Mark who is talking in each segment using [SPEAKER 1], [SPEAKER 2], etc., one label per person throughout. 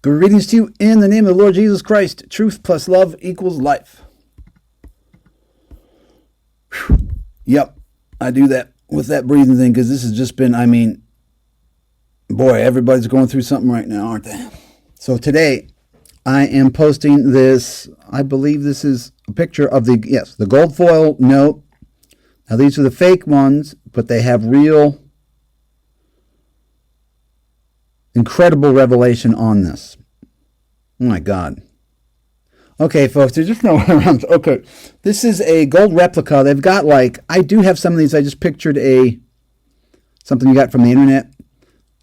[SPEAKER 1] Greetings to you in the name of the Lord Jesus Christ. Truth plus love equals life. Whew. Yep, I do that with that breathing thing because this has just been, boy, everybody's going through something right now, aren't they? So today, I am posting this, I believe this is a picture of the gold foil note. Now these are the fake ones, but they have real incredible revelation on this. Oh my God. Okay, folks, there's just no way around. Okay, this is a gold replica. They've got I do have some of these. I just pictured something you got from the internet.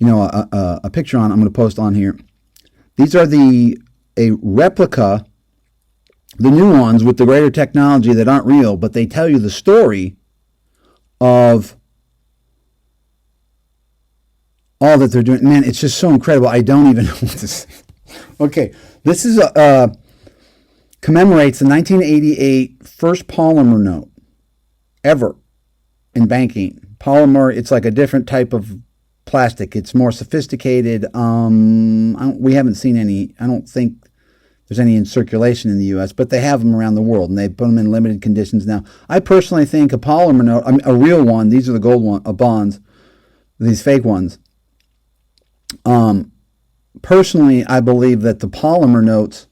[SPEAKER 1] A picture on. I'm going to post on here. These are a replica, the new ones with the greater technology that aren't real, but they tell you the story of all that they're doing. Man, it's just so incredible. I don't even know what to say. Okay, this is commemorates the 1988 first polymer note ever in banking. Polymer, it's like a different type of plastic. It's more sophisticated. We haven't seen any. I don't think there's any in circulation in the U.S., but they have them around the world, and they put them in limited conditions now. I personally think a polymer note, a real one, these are the gold one, bonds, these fake ones. Personally, I believe that the polymer notes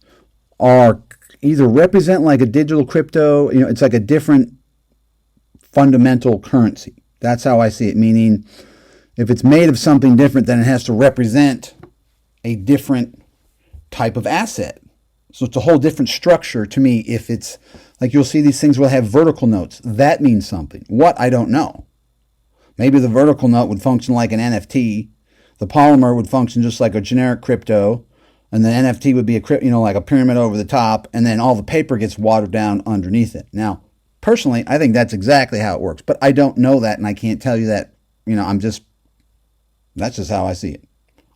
[SPEAKER 1] are either represent like a digital crypto, it's like a different fundamental currency. That's how I see it, meaning if it's made of something different, then it has to represent a different type of asset. So it's a whole different structure to me. If it's like you'll see these things will have vertical notes, that means something. What? I don't know. Maybe the vertical note would function like an NFT. The polymer would function just like a generic crypto, and the NFT would be like a pyramid over the top, and then all the paper gets watered down underneath it. Now, personally, I think that's exactly how it works, but I don't know that, and I can't tell you that. That's just how I see it.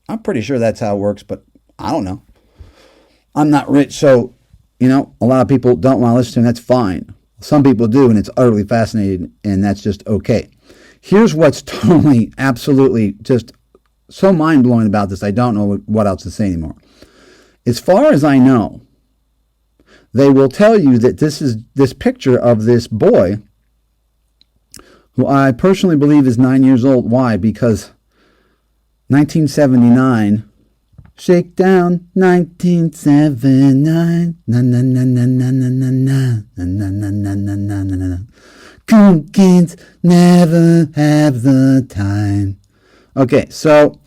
[SPEAKER 1] I'm pretty sure that's how it works, but I don't know. I'm not rich, so a lot of people don't want to listen to me. That's fine. Some people do, and it's utterly fascinating, and that's just okay. Here's what's totally, absolutely just so mind-blowing about this, I don't know what else to say anymore. As far as I know, they will tell you that this picture of this boy, who I personally believe is 9 years old. Why? Because 1979, Shakedown 1979, na na na na na na na na na na na na na na na. Cool kids never have the time. Okay, so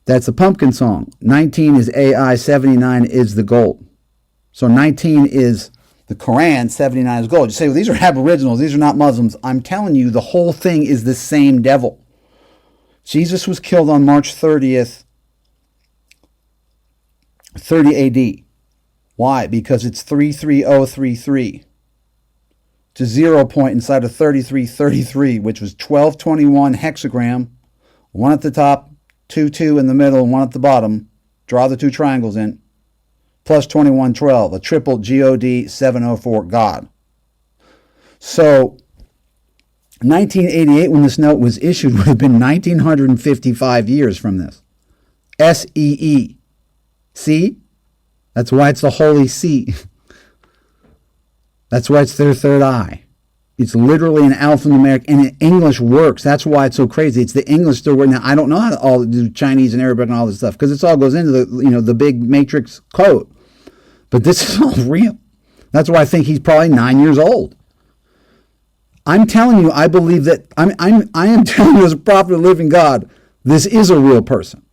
[SPEAKER 1] that's a pumpkin song. 19 is AI, 79 is the gold. So 19 is the Quran, 79 is gold. You say, well, these are Aboriginals, these are not Muslims. I'm telling you, the whole thing is the same devil. Jesus was killed on March 30th, 30 AD. Why? Because it's 33033. It's a 0 point inside of 3333, which was 1221 hexagram. One at the top, 2 in the middle, and one at the bottom. Draw the two triangles in. Plus 2112, a triple God 704 God. So 1988, when this note was issued, would have been 1955 years from this. SEE. See? That's why it's the Holy See. That's why it's their third eye. It's literally an alphanumeric, and English works. That's why it's so crazy. It's the English still working. Now, I don't know how to all do Chinese and Arabic and all this stuff because it all goes into the big matrix code. But this is all real. That's why I think he's probably 9 years old. I'm telling you, I believe that I am telling you as a prophet of the living God, this is a real person.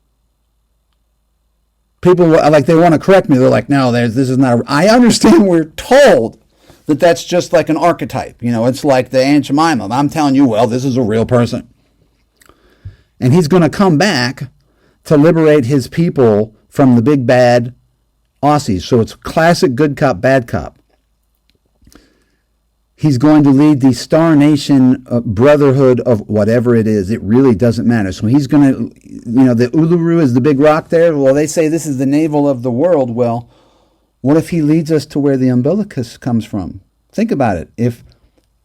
[SPEAKER 1] People they want to correct me. They're like, no, this is not. I understand. We're told that that's just like an archetype. It's like the Aunt Jemima. I'm telling you, well, this is a real person. And he's going to come back to liberate his people from the big bad Aussies. So it's classic good cop, bad cop. He's going to lead the Star Nation brotherhood of whatever it is. It really doesn't matter. So he's going to, the Uluru is the big rock there. Well, they say this is the navel of the world. Well, what if he leads us to where the umbilicus comes from? Think about it. If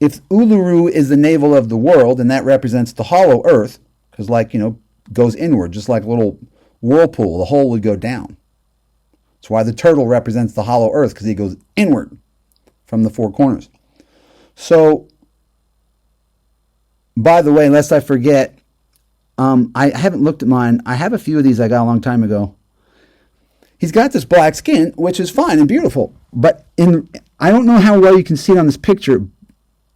[SPEAKER 1] Uluru is the navel of the world, and that represents the hollow earth, because goes inward, just like a little whirlpool, the hole would go down. That's why the turtle represents the hollow earth, because he goes inward from the four corners. So, by the way, lest I forget, I haven't looked at mine. I have a few of these I got a long time ago. He's got this black skin, which is fine and beautiful. But I don't know how well you can see it on this picture.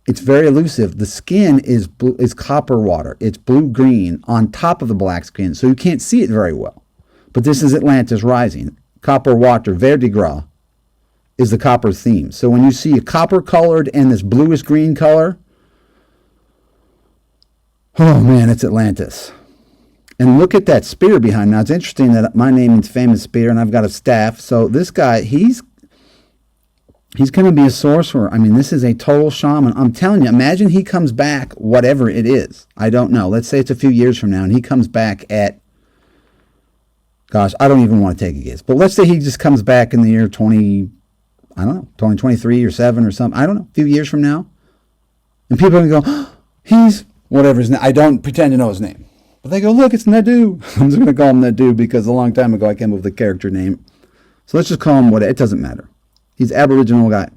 [SPEAKER 1] It's very elusive. The skin is copper water. It's blue-green on top of the black skin, so you can't see it very well. But this is Atlantis rising. Copper water, verdigris, is the copper theme. So when you see a copper-colored and this bluish-green color, oh man, it's Atlantis. And look at that spear behind. Now, it's interesting that my name means famous spear, and I've got a staff. So this guy, he's going to be a sorcerer. I mean, this is a total shaman. I'm telling you, imagine he comes back, whatever it is. I don't know. Let's say it's a few years from now, and he comes back at, gosh, I don't even want to take a guess. But let's say he just comes back in the year 2023 or 7 or something. I don't know, a few years from now. And people are going to go, oh, he's whatever his name. I don't pretend to know his name. But they go, look, it's Nadu. I'm just going to call him Nadu because a long time ago I came up with a character name. So let's just call him what, it doesn't matter. He's Aboriginal guy.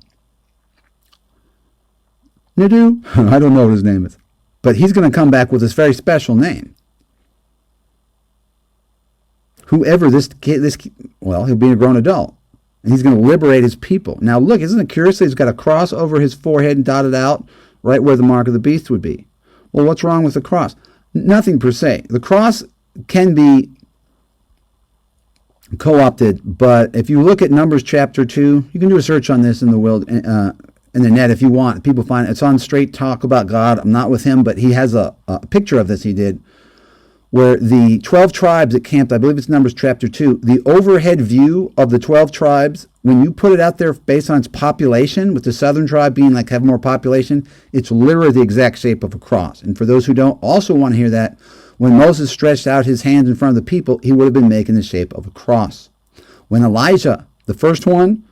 [SPEAKER 1] Nadu? I don't know what his name is. But he's going to come back with this very special name. Whoever this kid, well, he'll be a grown adult. And he's going to liberate his people. Now look, isn't it curious that he's got a cross over his forehead and dotted out right where the mark of the beast would be? Well, what's wrong with the cross? Nothing per se. The cross can be co-opted, but if you look at Numbers chapter 2, you can do a search on this in the net if you want. People find it. It's on Straight Talk About God. I'm not with him, but he has a picture of this he did, where the 12 tribes that camped, I believe it's Numbers chapter 2, the overhead view of the 12 tribes, when you put it out there based on its population, with the southern tribe being like have more population, it's literally the exact shape of a cross. And for those who don't also want to hear that, when Moses stretched out his hands in front of the people, he would have been making the shape of a cross. When Elijah, the first one,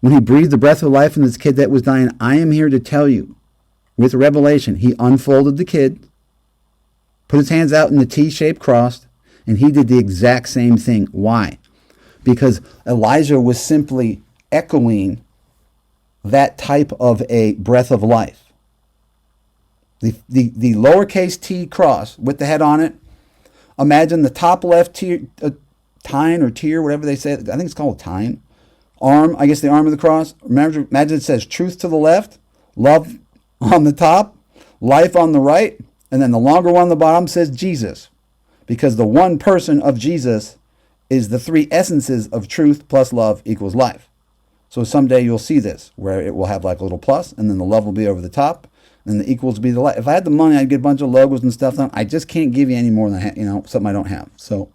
[SPEAKER 1] when he breathed the breath of life in this kid that was dying, I am here to tell you, with revelation, he unfolded the kid, put his hands out in the T-shaped cross, and he did the exact same thing. Why? Because Elijah was simply echoing that type of a breath of life. The lowercase t cross with the head on it, imagine the top left tier, tine or tier, whatever they say, I think it's called a tine, arm, I guess the arm of the cross. Imagine it says truth to the left, love on the top, life on the right, and then the longer one on the bottom says Jesus. Because the one person of Jesus is the three essences of truth plus love equals life. So someday you'll see this, where it will have like a little plus, and then the love will be over the top, and the equals will be the life. If I had the money, I'd get a bunch of logos and stuff done. I just can't give you any more than something I don't have. So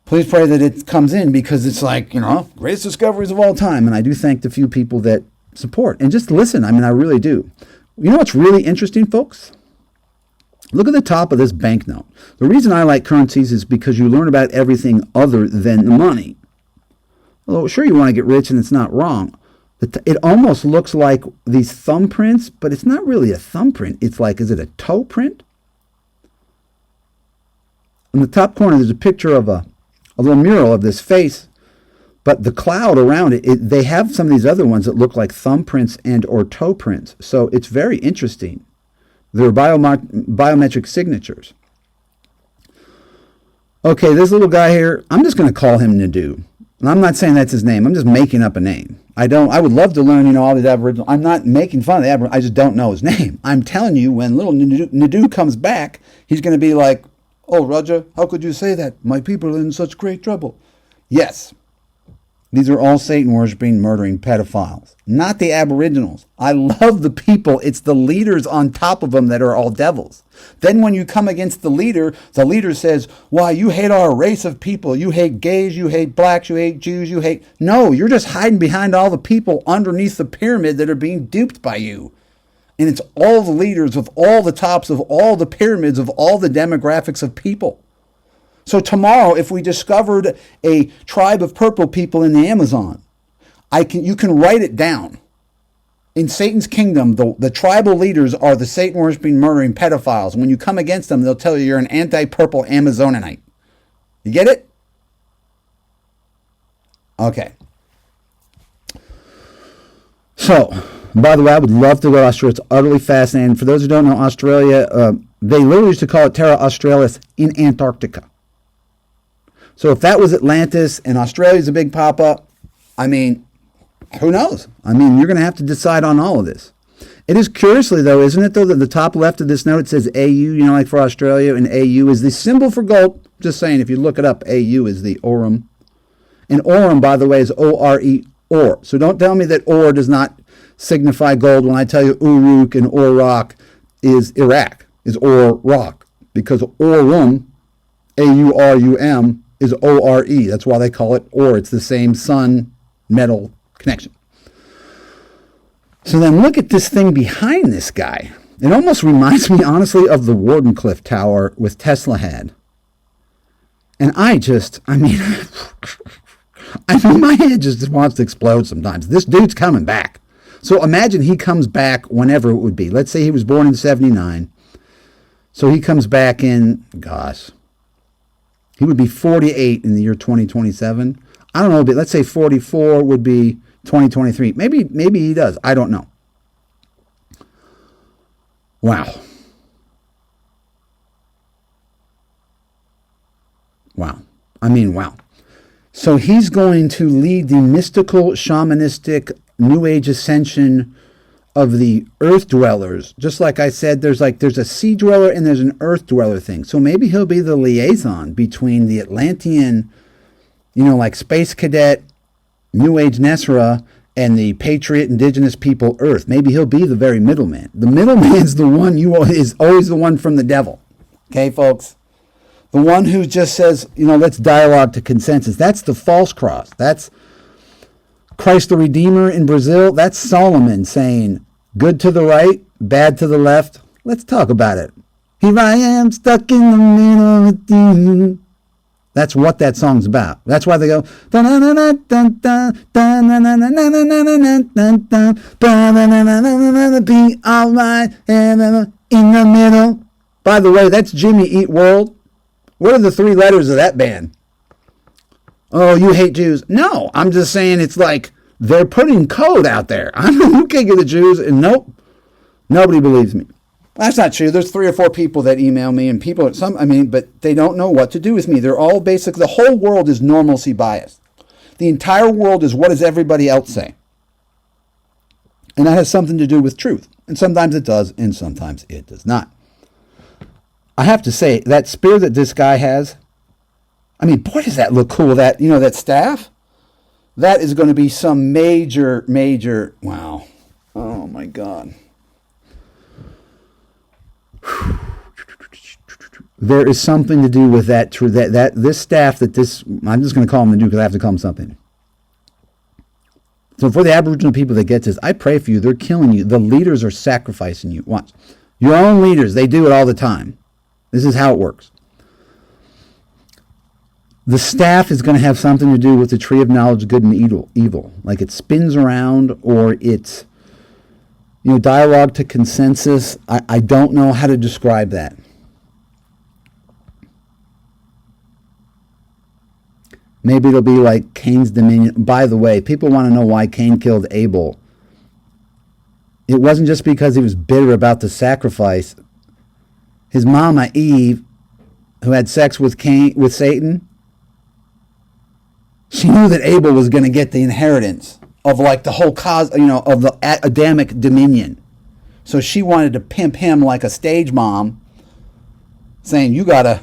[SPEAKER 1] please pray that it comes in, because it's like, greatest discoveries of all time. And I do thank the few people that support. And just listen. I mean, I really do. You know what's really interesting, folks? Look at the top of this banknote. The reason I like currencies is because you learn about everything other than the money. Although, sure, you want to get rich, and it's not wrong. It almost looks like these thumbprints, but it's not really a thumbprint. It's like, is it a toe print? In the top corner, there's a picture of a little mural of this face, but the cloud around it, they have some of these other ones that look like thumbprints and or toe prints. So it's very interesting. They're biometric signatures. Okay, this little guy here, I'm just going to call him Nadu. And I'm not saying that's his name. I'm just making up a name. I would love to learn, all these Aboriginal. I'm not making fun of the Aboriginal. I just don't know his name. I'm telling you, when little Nadu comes back, he's going to be like, oh, Roger, how could you say that? My people are in such great trouble. Yes. These are all Satan-worshipping, murdering pedophiles. Not the Aboriginals. I love the people. It's the leaders on top of them that are all devils. Then when you come against the leader says, why, you hate our race of people. You hate gays, you hate blacks, you hate Jews, you hate... No, you're just hiding behind all the people underneath the pyramid that are being duped by you. And it's all the leaders of all the tops of all the pyramids of all the demographics of people. So tomorrow, if we discovered a tribe of purple people in the Amazon, you can write it down. In Satan's kingdom, the tribal leaders are the Satan-worshipping, murdering pedophiles. When you come against them, they'll tell you you're an anti-purple Amazonite. You get it? Okay. So, by the way, I would love to go to Australia. It's utterly fascinating. For those who don't know, Australia, they literally used to call it Terra Australis in Antarctica. So if that was Atlantis and Australia's a big pop-up, I mean, who knows? I mean, you're going to have to decide on all of this. It is curiously, though, isn't it, though, that the top left of this note, it says AU, you know, like for Australia, and AU is the symbol for gold. Just saying, if you look it up, AU is the Aurum. And Aurum, by the way, is O-R-E, Or. So don't tell me that Or does not signify gold when I tell you Uruk and Uruk is Iraq, is Or-Rock. Because Aurum, A-U-R-U-M, is O-R-E. That's why they call it Or. It's the same sun-metal connection. So then look at this thing behind this guy. It almost reminds me, honestly, of the Wardenclyffe Tower with Tesla had. And I mean, my head just wants to explode sometimes. This dude's coming back. So imagine he comes back whenever it would be. Let's say he was born in 79. So he comes back in, gosh, he would be 48 in the year 2027. I don't know, but let's say 44 would be 2023. Maybe he does. I don't know. Wow. Wow. I mean, wow. So he's going to lead the mystical, shamanistic, New Age ascension of the earth dwellers. Just like I said, there's a sea dweller and there's an earth dweller thing. So maybe he'll be the liaison between the Atlantean, you know, like space cadet, New Age Nesra, and the patriot indigenous people earth. Maybe he'll be the very middleman. The middleman's the one is always the one from the devil. Okay, folks? The one who just says, you know, let's dialogue to consensus. That's the false cross. That's Christ the Redeemer in Brazil. That's Solomon saying, good to the right, bad to the left. Let's talk about it. Here I am stuck in the middle with you. That's what that song's about. That's why they go, be all right in the middle. By the way, that's Jimmy Eat World. What are the three letters of that band? Oh, you hate Jews. No, I'm just saying it's like they're putting code out there. I don't know who can get the Jews, and nope, nobody believes me. That's not true. There's 3 or 4 people that email me, and people, but they don't know what to do with me. They're all basically, the whole world is normalcy biased. The entire world is what does everybody else say? And that has something to do with truth. And sometimes it does, and sometimes it does not. I have to say, that spear that this guy has, I mean, boy, does that look cool. That, you know, that staff, that is going to be some major, wow. Oh, my God. There is something to do with that. This staff I'm just going to call him the dude because I have to call him something. So for the Aboriginal people that get this, I pray for you. They're killing you. The leaders are sacrificing you. Watch. Your own leaders, they do it all the time. This is how it works. The staff is going to have something to do with the tree of knowledge, good and evil. Like it spins around, or it's, you know, dialogue to consensus. I don't know how to describe that. Maybe it'll be like Cain's dominion. By the way, people want to know why Cain killed Abel. It wasn't just because he was bitter about the sacrifice. His mama Eve, who had sex with Satan, she knew that Abel was going to get the inheritance of like the whole cause, you know, of the Adamic dominion. So she wanted to pimp him like a stage mom, saying, you got to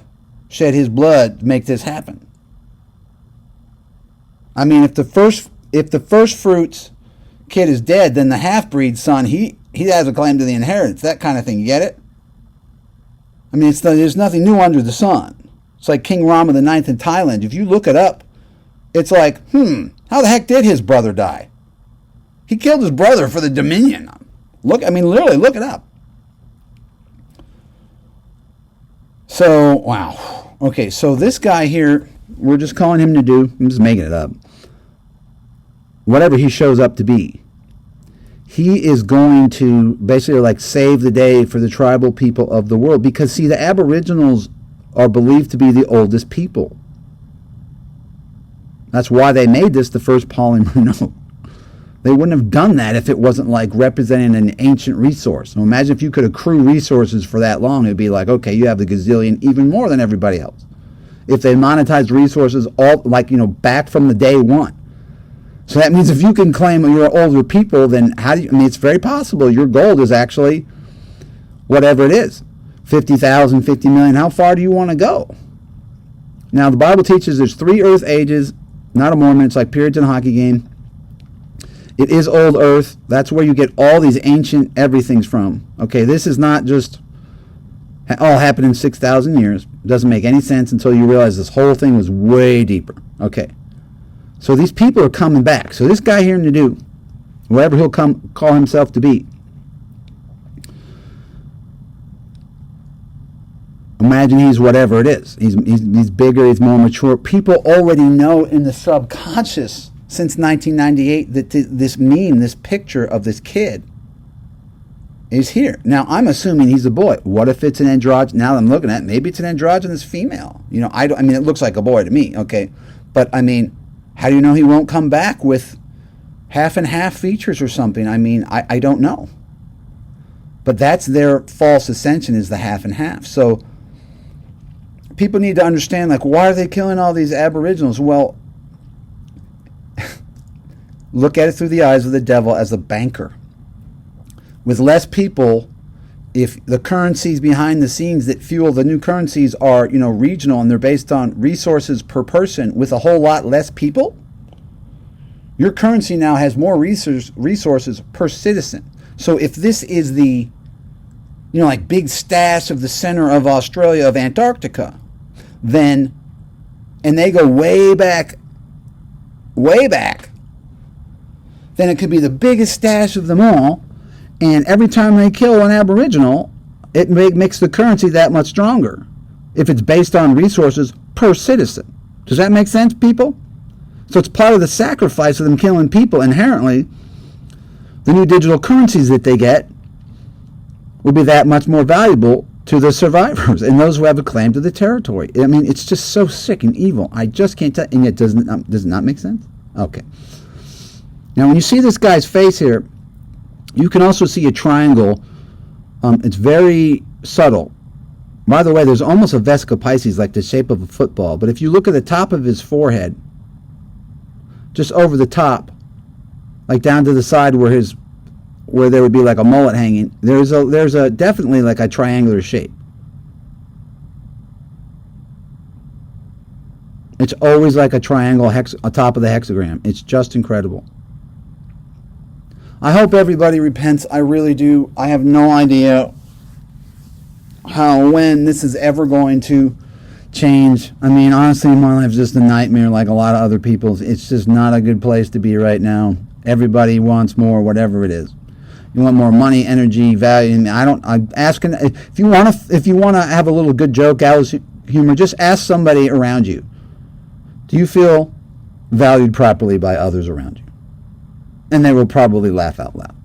[SPEAKER 1] shed his blood to make this happen. I mean, if the first fruits kid is dead, then the half-breed son, he has a claim to the inheritance, that kind of thing. You get it? I mean, there's nothing new under the sun. It's like King Rama IX in Thailand. If you look it up, it's like, how the heck did his brother die? He killed his brother for the dominion. Literally, look it up. So, wow. Okay, so this guy here, we're just calling him Nadu. I'm just making it up. Whatever he shows up to be. He is going to basically like save the day for the tribal people of the world. Because, see, the Aboriginals are believed to be the oldest people. That's why they made this the first polymer note. They wouldn't have done that if it wasn't like representing an ancient resource. So imagine if you could accrue resources for that long. It'd be like, okay, you have the gazillion, even more than everybody else. If they monetized resources all back from the day one. So that means if you can claim you're older people, then how do you, it's very possible your gold is actually whatever it is, 50,000, 50 million. How far do you want to go? Now, the Bible teaches there's 3 earth ages, not a Mormon. It's like periods in a hockey game. It is old earth. That's where you get all these ancient everythings from. Okay, this is not just all happened in 6,000 years. It doesn't make any sense until you realize this whole thing was way deeper. Okay, so these people are coming back. So this guy here in Nadu, whatever he'll call himself to be, imagine he's whatever it is. He's bigger, he's more mature. People already know in the subconscious since 1998 that this meme, this picture of this kid is here. Now, I'm assuming he's a boy. What if it's an androgynous? Now that I'm looking at it, maybe it's an androgynous female. I mean, it looks like a boy to me, okay? But, I mean, how do you know he won't come back with half and half features or something? I mean, I don't know. But that's their false ascension, is the half and half. So people need to understand, like, why are they killing all these aboriginals? Well, look at it through the eyes of the devil as a banker. With less people, if the currencies behind the scenes that fuel the new currencies are, regional, and they're based on resources per person with a whole lot less people, your currency now has more resources per citizen. So if this is the, like big stash of the center of Australia, of Antarctica, then, and they go way back, then it could be the biggest stash of them all, and every time they kill an Aboriginal, it makes the currency that much stronger if it's based on resources per citizen. Does that make sense, people? So it's part of the sacrifice of them killing people. Inherently, the new digital currencies that they get will be that much more valuable to the survivors and those who have a claim to the territory. I mean, it's just so sick and evil. I just can't tell. And yet, does it not make sense? Okay. Now, when you see this guy's face here, you can also see a triangle. It's very subtle. By the way, there's almost a Vesca Pisces, like the shape of a football. But if you look at the top of his forehead, just over the top, like down to the side where there would be like a mullet hanging, there's a definitely like a triangular shape. It's always like a triangle on top of the hexagram. It's just incredible. I hope everybody repents. I really do. I have no idea when this is ever going to change. I mean, honestly, my life's just a nightmare like a lot of other people's. It's just not a good place to be right now. Everybody wants more, whatever it is. You want more money, energy, value. I'm asking, if you want to have a little good joke, gallows humor, just ask somebody around you. Do you feel valued properly by others around you? And they will probably laugh out loud.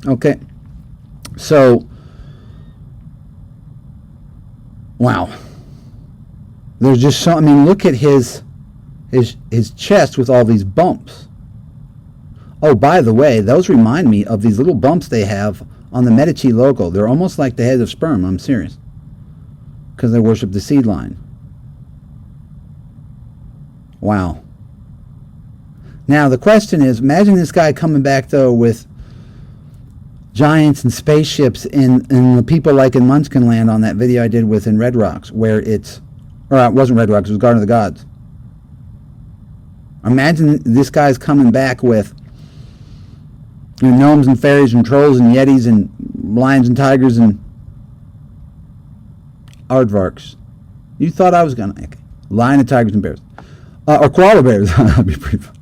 [SPEAKER 1] Okay? So, wow. There's just so, look at his chest with all these bumps. Oh, by the way, those remind me of these little bumps they have on the Medici logo. They're almost like the head of sperm. I'm serious. Because they worship the seed line. Wow. Now, the question is, imagine this guy coming back, though, with giants and spaceships and the people like in Munchkin Land on that video I did with in Red Rocks, where it wasn't Red Rocks, it was Garden of the Gods. Imagine this guy's coming back with gnomes and fairies and trolls and yetis and lions and tigers and aardvarks. You thought I was going to... Okay. Lion and tigers and bears. Or koala bears. That'd be pretty fun.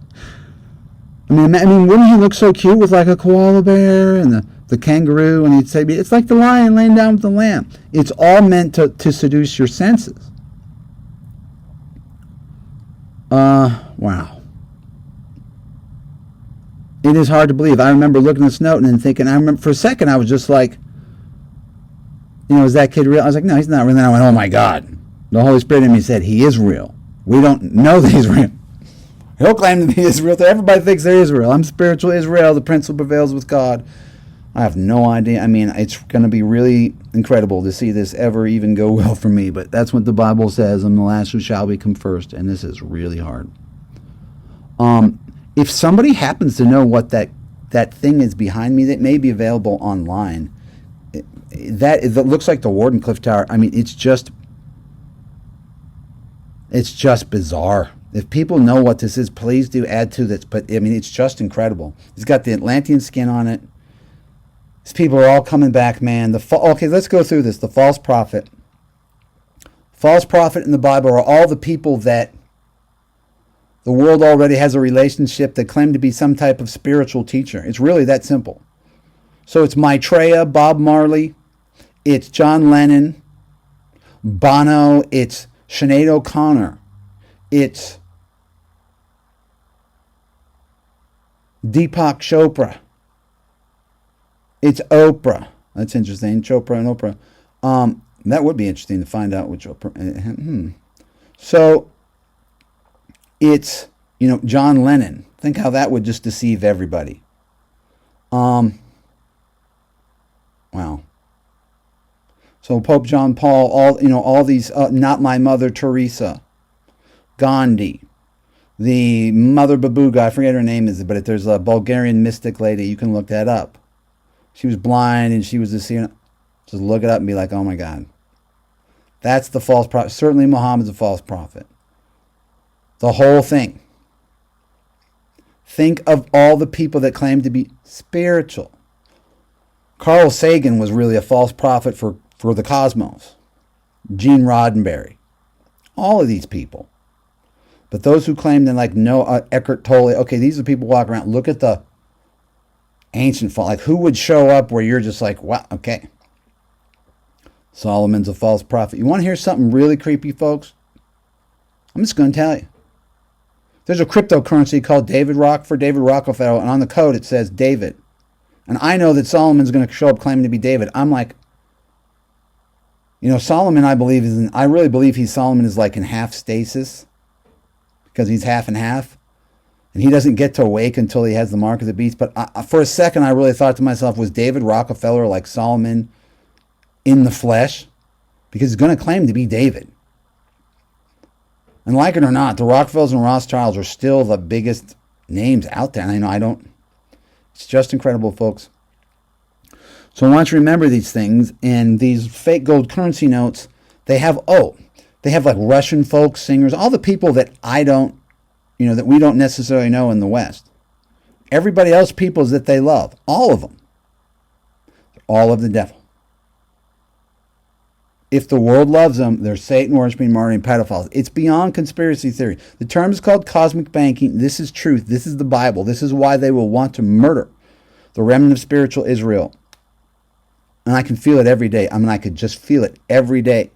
[SPEAKER 1] I mean, wouldn't he look so cute with like a koala bear and the kangaroo? And he'd say, it's like the lion laying down with the lamb. It's all meant to seduce your senses. Wow. It is hard to believe. I remember looking at this note and then thinking, I remember for a second I was just like, is that kid real? I was like, no, he's not real. And then I went, oh my God. The Holy Spirit in me said, he is real. We don't know that he's real. He'll claim to be Israel. Everybody thinks they're Israel. I'm spiritual Israel. The prince who prevails with God. I have no idea. I mean, it's going to be really incredible to see this ever even go well for me. But that's what the Bible says. I'm the last who shall become first. And this is really hard. If somebody happens to know what that thing is behind me, that may be available online. That looks like the Wardenclyffe Tower. I mean, it's just bizarre. If people know what this is, please do add to this. But I mean, it's just incredible. It's got the Atlantean skin on it. These people are all coming back, man. Okay, let's go through this. The false prophet. False prophet in the Bible are all the people that the world already has a relationship that claim to be some type of spiritual teacher. It's really that simple. So it's Maitreya, Bob Marley, it's John Lennon, Bono, it's Sinead O'Connor, it's Deepak Chopra, it's Oprah. That's interesting, Chopra and Oprah. That would be interesting to find out which Oprah. So it's, John Lennon. Think how that would just deceive everybody. Wow. So Pope John Paul, all these, not my mother Teresa, Gandhi, the Mother Babuga, I forget her name is, but there's a Bulgarian mystic lady, you can look that up. She was blind and she was deceiving. Just look it up and be like, oh my God. That's the false prophet. Certainly Muhammad's a false prophet. The whole thing. Think of all the people that claim to be spiritual. Carl Sagan was really a false prophet for the cosmos. Gene Roddenberry. All of these people. But those who claim that, Eckhart Tolle, okay, these are people walking around. Look at the ancient fall. Like, who would show up where you're just like, wow, okay. Solomon's a false prophet. You want to hear something really creepy, folks? I'm just going to tell you. There's a cryptocurrency called David Rockefeller, and on the code it says David. And I know that Solomon's going to show up claiming to be David. I'm like, Solomon, I really believe Solomon is like in half stasis, because he's half and half. And he doesn't get to awake until he has the mark of the beast. But for a second, I really thought to myself, was David Rockefeller like Solomon in the flesh? Because he's going to claim to be David. And like it or not, the Rockefellers and Rothschilds are still the biggest names out there. And it's just incredible, folks. So I want you to remember these things. And these fake gold currency notes, they have like Russian folk singers, all the people that that we don't necessarily know in the West. Everybody else, peoples that they love, all of them, they're all of the devil. If the world loves them, they're Satan, worshiping, martyring, pedophiles. It's beyond conspiracy theory. The term is called cosmic banking. This is truth. This is the Bible. This is why they will want to murder the remnant of spiritual Israel. And I can feel it every day. I could just feel it every day.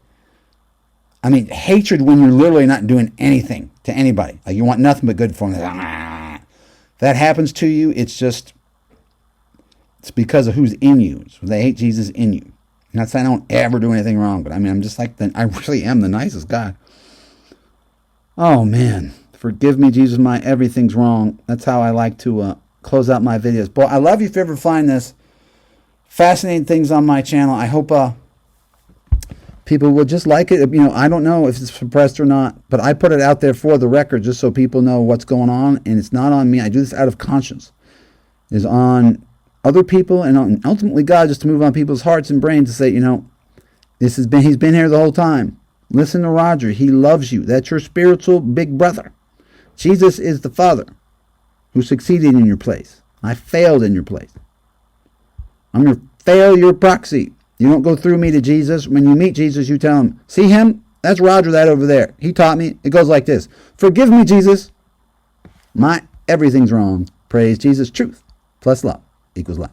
[SPEAKER 1] Hatred when you're literally not doing anything to anybody. Like, you want nothing but good for them. That happens to you, it's because of who's in you. So they hate Jesus in you. I'm not saying I don't ever do anything wrong, but I'm just like, I really am the nicest guy. Oh, man. Forgive me, Jesus, my everything's wrong. That's how I like to close out my videos. Boy, I love you if you ever find this. Fascinating things on my channel. I hope people will just like it. I don't know if it's suppressed or not, but I put it out there for the record just so people know what's going on, and it's not on me. I do this out of conscience. It's on other people and ultimately God, just to move on people's hearts and brains to say, he's been here the whole time. Listen to Roger. He loves you. That's your spiritual big brother. Jesus is the Father who succeeded in your place. I failed in your place. I'm your failure proxy. You don't go through me to Jesus. When you meet Jesus, you tell him, see him? That's Roger, that over there. He taught me. It goes like this. Forgive me, Jesus. My everything's wrong. Praise Jesus. Truth plus love equals life.